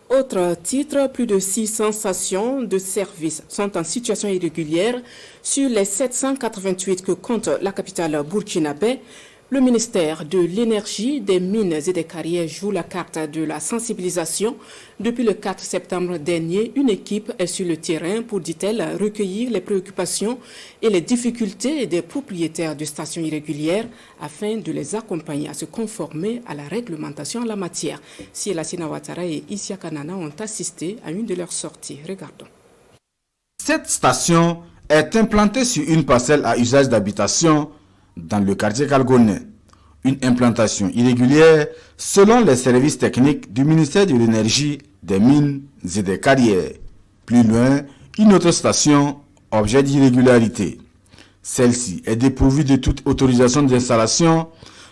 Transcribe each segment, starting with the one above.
Autre titre, plus de 600 stations de service sont en situation irrégulière sur les 788 que compte la capitale burkinabé. Le ministère de l'Énergie, des Mines et des Carrières joue la carte de la sensibilisation. Depuis le 4 septembre dernier, une équipe est sur le terrain pour, dit-elle, recueillir les préoccupations et les difficultés des propriétaires de stations irrégulières afin de les accompagner à se conformer à la réglementation en la matière. Siela Ouattara et Isia Kanana ont assisté à une de leurs sorties. Regardons. Cette station est implantée sur une parcelle à usage d'habitation dans le quartier Kalgonet. Une implantation irrégulière selon les services techniques du ministère de l'Énergie, des Mines et des Carrières. Plus loin, une autre station, objet d'irrégularité. Celle-ci est dépourvue de toute autorisation d'installation,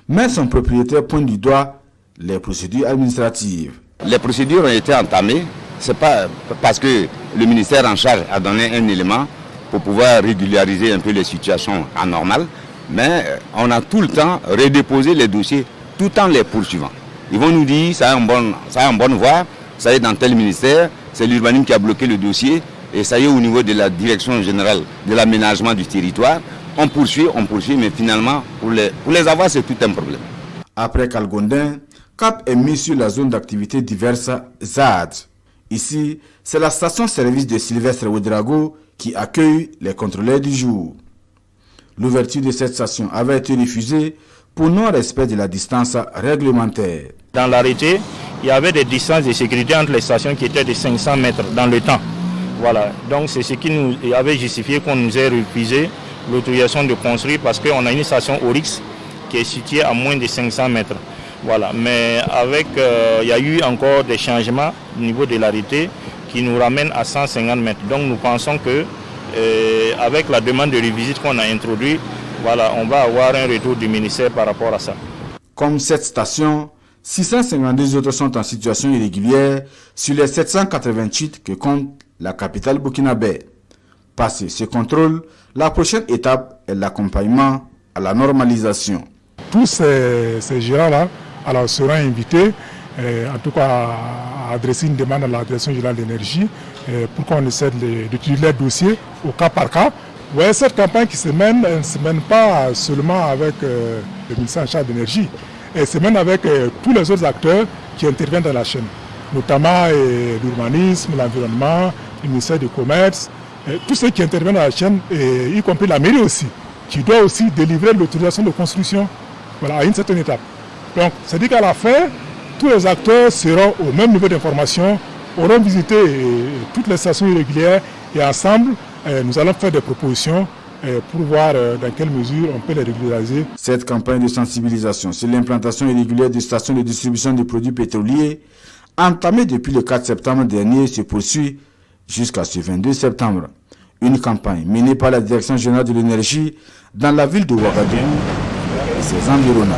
mais son propriétaire pointe du doigt les procédures administratives. Les procédures ont été entamées, c'est pas parce que le ministère en charge a donné un élément pour pouvoir régulariser un peu les situations anormales. Mais on a tout le temps redéposé les dossiers tout en les poursuivant. Ils vont nous dire ça est en bonne voie, ça est dans tel ministère, c'est l'urbanisme qui a bloqué le dossier et ça y est au niveau de la direction générale de l'aménagement du territoire. On poursuit, mais finalement pour les avoir c'est tout un problème. Après Kalgondin, cap est mis sur la zone d'activité diverse ZAD. Ici, c'est la station-service de Sylvestre Ouedraogo qui accueille les contrôleurs du jour. L'ouverture de cette station avait été refusée pour non-respect de la distance réglementaire. Dans l'arrêté, il y avait des distances de sécurité entre les stations qui étaient de 500 mètres dans le temps. Voilà, donc c'est ce qui nous avait justifié qu'on nous ait refusé l'autorisation de construire parce qu'on a une station Oryx qui est située à moins de 500 mètres. Voilà, mais il y a eu encore des changements au niveau de l'arrêté qui nous ramènent à 150 mètres. Donc nous pensons que avec la demande de revisite qu'on a introduite, voilà, on va avoir un retour du ministère par rapport à ça. Comme cette station, 652 autres sont en situation irrégulière sur les 788 que compte la capitale burkinabé. Passé ce contrôle, la prochaine étape est l'accompagnement à la normalisation. Tous ces gérants-là seront invités, en tout cas à adresser une demande à la Direction générale de l'énergie pour qu'on essaie d'étudier les dossiers au cas par cas. Ouais, cette campagne qui se mène, elle ne se mène pas seulement avec le ministère en charge de l'énergie, elle se mène avec tous les autres acteurs qui interviennent dans la chaîne, notamment l'urbanisme, l'environnement, le ministère du commerce, tous ceux qui interviennent dans la chaîne, y compris la mairie aussi, qui doit aussi délivrer l'autorisation de construction, voilà, à une certaine étape. Donc, c'est-à-dire qu'à la fin, tous les acteurs seront au même niveau d'information, auront visité toutes les stations irrégulières et ensemble, nous allons faire des propositions pour voir dans quelle mesure on peut les régulariser. Cette campagne de sensibilisation sur l'implantation irrégulière des stations de distribution de produits pétroliers, entamée depuis le 4 septembre dernier, se poursuit jusqu'à ce 22 septembre. Une campagne menée par la Direction générale de l'énergie dans la ville de Ouagadougou et ses environnants.